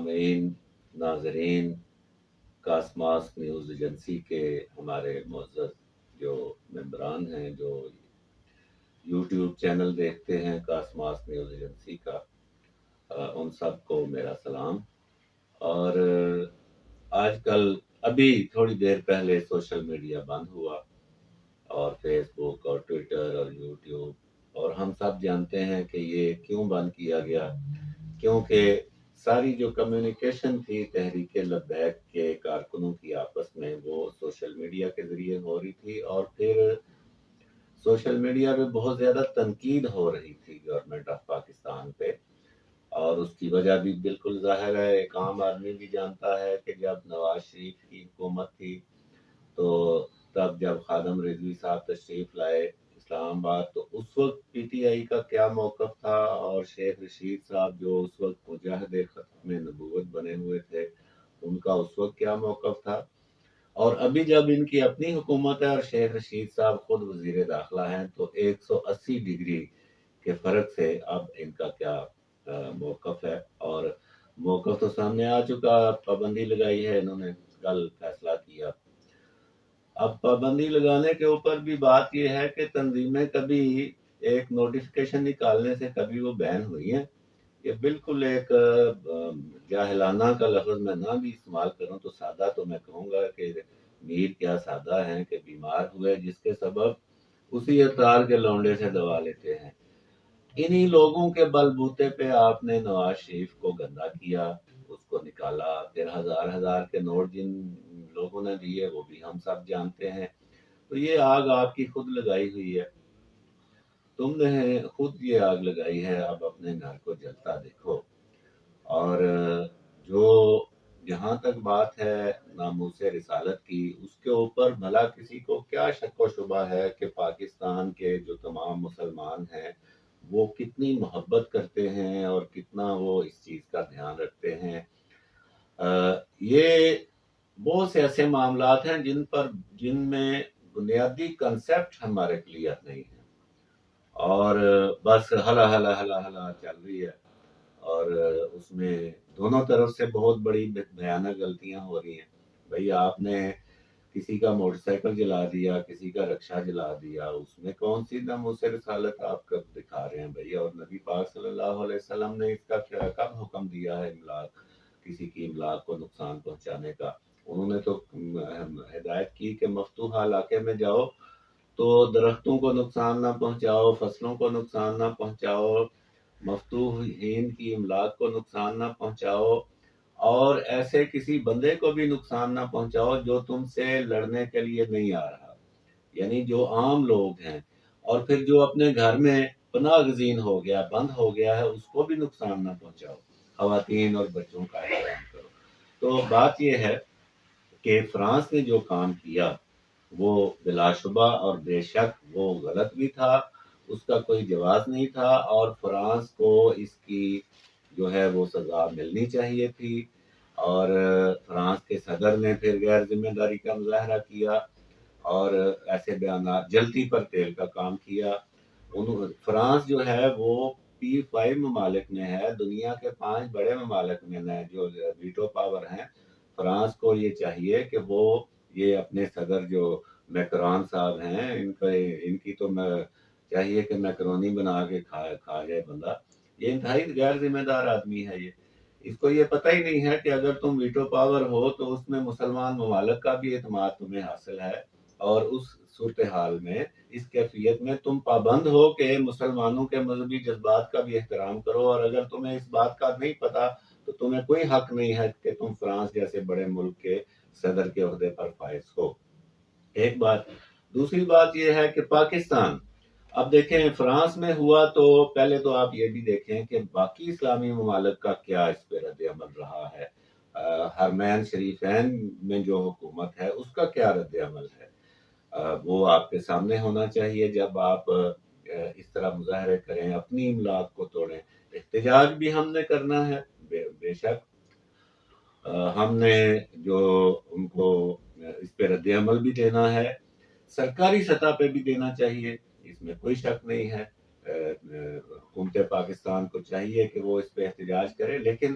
سامعین، ناظرین، کاسماس news agency کے ہمارے معزز جو ممبران ہیں، جو یوٹیوب چینل دیکھتے ہیں کاسماس نیوز ایجنسی کا، ان سب کو میرا سلام۔ اور آج کل ابھی تھوڑی دیر پہلے سوشل میڈیا بند ہوا، اور فیس بک اور ٹویٹر اور یوٹیوب، اور ہم سب جانتے ہیں کہ یہ کیوں بند کیا گیا، کیونکہ ساری جو کمیونیکیشن تھی تحریک لبیک کے کارکنوں کی آپس میں، وہ سوشل میڈیا کے ذریعے ہو رہی تھی، اور پھر سوشل میڈیا پہ بہت زیادہ تنقید ہو رہی تھی گورنمنٹ آف پاکستان پہ، اور اس کی وجہ بھی بالکل ظاہر ہے، ایک عام آدمی بھی جانتا ہے کہ جب نواز شریف کی حکومت تھی تو تب جب خادم رضوی صاحب تشریف لائے اسلام آباد، تو اس وقت پی ٹی آئی کا کیا موقف تھا، اور شیخ رشید صاحب جو اس وقت مجاہد ختم نبوت بنے ہوئے تھے، ان کا اس وقت کیا موقف تھا، اور ابھی جب ان کی اپنی حکومت ہے اور شیخ رشید صاحب خود وزیر داخلہ ہیں، تو 180 ڈگری کے فرق سے اب ان کا کیا موقف ہے۔ اور موقف تو سامنے آ چکا، پابندی لگائی ہے انہوں نے، کل فیصلہ کیا۔ اب پابندی لگانے کے اوپر بھی بات یہ ہے کہ تنظیمیں کبھی ایک نوٹیفیکیشن نکالنے سے کبھی وہ بین ہوئی ہیں۔ یہ بالکل ایک جاہلانہ کا لفظ میں نہ بھی استعمال کروں تو سادہ تو میں کہوں گا کہ میر کیا سادہ ہیں کہ بیمار ہوئے، جس کے سبب اسی اطار کے لونڈے سے دوا لیتے ہیں۔ انہی لوگوں کے بلبوتے پہ آپ نے نواز شریف کو گندا کیا، اس کو نکالا، پھر ہزار ہزار کے نوٹ جن لوگوں نے دیے وہ بھی ہم سب جانتے ہیں۔ تو یہ آگ آپ کی خود لگائی ہوئی ہے، تم نے خود یہ آگ لگائی ہے، اب اپنے گھر کو جلتا دیکھو۔ اور جو جہاں تک بات ہے ناموس رسالت کی، اس کے اوپر بھلا کسی کو کیا شک و شبہ ہے کہ پاکستان کے جو تمام مسلمان ہیں وہ کتنی محبت کرتے ہیں اور کتنا وہ اس چیز کا دھیان رکھتے ہیں۔ یہ بہت سے ایسے معاملات ہیں جن میں بنیادی کنسپٹ ہمارے کلیئر نہیں ہیں، اور بس ہلا ہلا ہلا ہلا چل رہی ہے، اور اس میں دونوں طرف سے بہت بڑی بھیانک غلطیاں ہو رہی ہیں۔ بھئی آپ نے کسی کا موٹر سائیکل جلا دیا، کسی کا رکشہ جلا دیا، اس میں کون سی ناموس رسالت آپ کب دکھا رہے ہیں بھئی؟ اور نبی پاک صلی اللہ علیہ وسلم نے اس کا کب حکم دیا ہے املاک، کسی کی املاک کو نقصان پہنچانے کا؟ انہوں نے تو ہدایت کی کہ مفتوحہ علاقے میں جاؤ تو درختوں کو نقصان نہ پہنچاؤ، فصلوں کو نقصان نہ پہنچاؤ، مفتوحین کی املاک کو نقصان نہ پہنچاؤ، اور ایسے کسی بندے کو بھی نقصان نہ پہنچاؤ جو تم سے لڑنے کے لیے نہیں آ رہا، یعنی جو عام لوگ ہیں۔ اور پھر جو اپنے گھر میں پناہ گزین ہو گیا، بند ہو گیا ہے، اس کو بھی نقصان نہ پہنچاؤ، خواتین اور بچوں کا احترام کرو۔ تو بات یہ ہے کہ فرانس نے جو کام کیا وہ بلا شبہ اور بے شک وہ غلط بھی تھا، اس کا کوئی جواز نہیں تھا، اور فرانس کو اس کی جو ہے وہ سزا ملنی چاہیے تھی۔ اور فرانس کے صدر نے پھر غیر ذمہ داری کا مظاہرہ کیا اور ایسے بیانات، جلتی پر تیل کا کام کیا۔ فرانس جو ہے وہ P5 ممالک میں ہے، دنیا کے 5 بڑے ممالک میں ہے جو ویٹو پاور ہیں۔ فرانس کو یہ چاہیے کہ وہ یہ اپنے صدر جو میکرون صاحب ہیں، ان کی تو چاہیے کہ میکرونی بنا کے کھا جائے بندہ۔ یہ انتہائی غیر ذمہ دار آدمی ہے۔ اس کو یہ پتہ ہی نہیں ہے کہ اگر تم ویٹو پاور ہو تو اس میں مسلمان ممالک کا بھی اعتماد تمہیں حاصل ہے، اور اس صورتحال میں، اس کیفیت میں تم پابند ہو کہ مسلمانوں کے مذہبی جذبات کا بھی احترام کرو، اور اگر تمہیں اس بات کا نہیں پتا تو تمہیں کوئی حق نہیں ہے کہ تم فرانس جیسے بڑے ملک کے صدر کے عہدے پر فائز ہو۔ ایک بات۔ دوسری بات یہ ہے کہ پاکستان، اب دیکھیں فرانس میں ہوا تو پہلے تو آپ یہ بھی دیکھیں کہ باقی اسلامی ممالک کا کیا اس پہ رد عمل رہا ہے۔ حرمین شریفین میں جو حکومت ہے اس کا کیا رد عمل ہے، وہ آپ کے سامنے ہونا چاہیے جب آپ اس طرح مظاہرے کریں، اپنی املاک کو توڑیں۔ احتجاج بھی ہم نے کرنا ہے، بے شک ہم نے جو ان کو اس پہ رد عمل بھی دینا ہے، سرکاری سطح پہ بھی دینا چاہیے، اس میں کوئی شک نہیں ہے۔ حکومت پاکستان کو چاہیے کہ وہ اس پہ احتجاج کرے، لیکن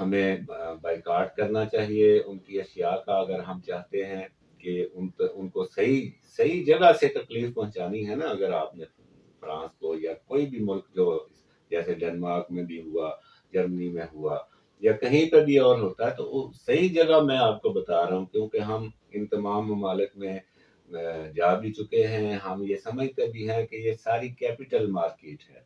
ہمیں بائیکاٹ کرنا چاہیے ان کی اشیاء کا، اگر ہم چاہتے ہیں کہ ان کو صحیح جگہ سے تکلیف پہنچانی ہے نا. اگر آپ نے فرانس کو یا کوئی بھی ملک جو جیسے ڈنمارک میں بھی ہوا، جرمنی میں ہوا، یا کہیں پہ بھی اور ہوتا ہے، تو وہ صحیح جگہ میں آپ کو بتا رہا ہوں، کیونکہ ہم ان تمام ممالک میں جا بھی چکے ہیں. ہم یہ سمجھتے بھی ہیں کہ یہ ساری کیپٹل مارکیٹ ہے،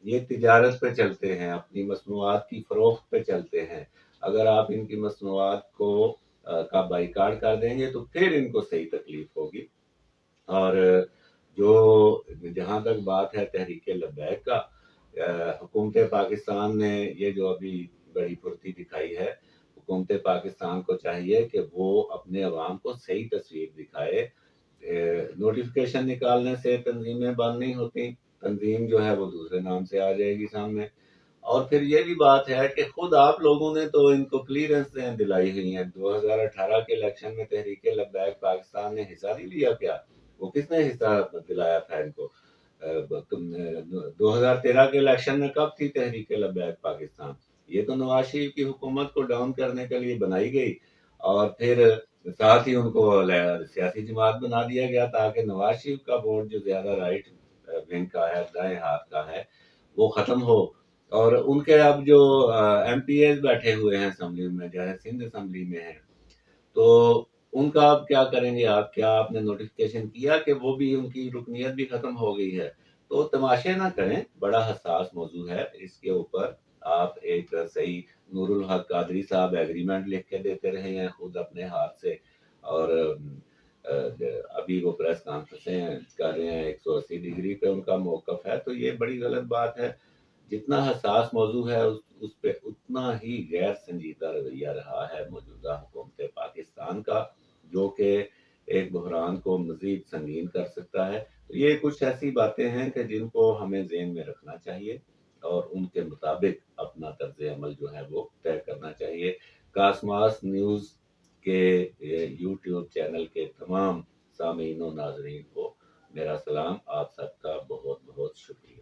یہ تجارت پہ چلتے ہیں، اپنی مصنوعات کی فروخت پہ چلتے ہیں. اگر آپ ان کی مصنوعات کو کا بائیکاٹ کر دیں گے تو پھر ان کو صحیح تکلیف ہوگی. اور جو جہاں تک بات ہے تحریک لبیک کا، حکومت پاکستان نے یہ جو ابھی بڑی پھرتی دکھائی ہے، حکومت پاکستان کو چاہیے کہ وہ اپنے عوام کو صحیح تصویر دکھائے. نوٹیفکیشن نکالنے سے تنظیمیں بند نہیں ہوتی، تنظیم جو ہے وہ دوسرے نام سے آ جائے گی سامنے. اور پھر یہ بھی بات ہے کہ خود آپ لوگوں نے تو ان کو کلیئرنس دلائی ہوئی ہیں. 2018 کے الیکشن میں تحریک لبیک پاکستان نے حصہ نہیں لیا کیا؟ وہ کس نے حصہ دلایا تھا ان کو؟ 2013 کے الیکشن میں کب تھی تحریک لبیک پاکستان؟ یہ تو نواز شریف کی حکومت کو ڈاؤن کرنے کے لیے بنائی گئی، اور پھر ساتھ ہی ان کو سیاسی جماعت بنا دیا گیا تاکہ نواز شریف کا ووٹ جو زیادہ رائٹ ونگ کا ہے، دائیں ہاتھ کا ہے، وہ ختم ہو. اور ان کے اب جو ایم پی ایز بیٹھے ہوئے ہیں اسمبلی میں، جیسے سندھ اسمبلی میں ہیں، تو ان کا اب کیا کریں گے آپ؟ کیا آپ نے نوٹیفکیشن کیا کہ وہ بھی ان کی رکنیت بھی ختم ہو گئی ہے؟ تو تماشے نہ کریں، بڑا حساس موضوع ہے. اس کے اوپر آپ ایک صحیح نور الحق قادری صاحب ایگریمنٹ لکھ کے دیتے رہے ہیں خود اپنے ہاتھ سے، اور ابھی وہ پریس کانفرنسیں کر رہے ہیں. 180 ڈگری پہ ان کا موقف ہے، تو یہ بڑی غلط بات ہے. جتنا حساس موضوع ہے اس پہ اتنا ہی غیر سنجیدہ رویہ رہا ہے موجودہ حکومت پاکستان کا، جو کہ ایک بحران کو مزید سنگین کر سکتا ہے. تو یہ کچھ ایسی باتیں ہیں کہ جن کو ہمیں ذہن میں رکھنا چاہیے اور ان کے مطابق اپنا طرز عمل جو ہے وہ طے کرنا چاہیے. کاسماس نیوز کے یوٹیوب چینل کے تمام سامعین و ناظرین کو میرا سلام. آپ سب کا بہت بہت شکریہ.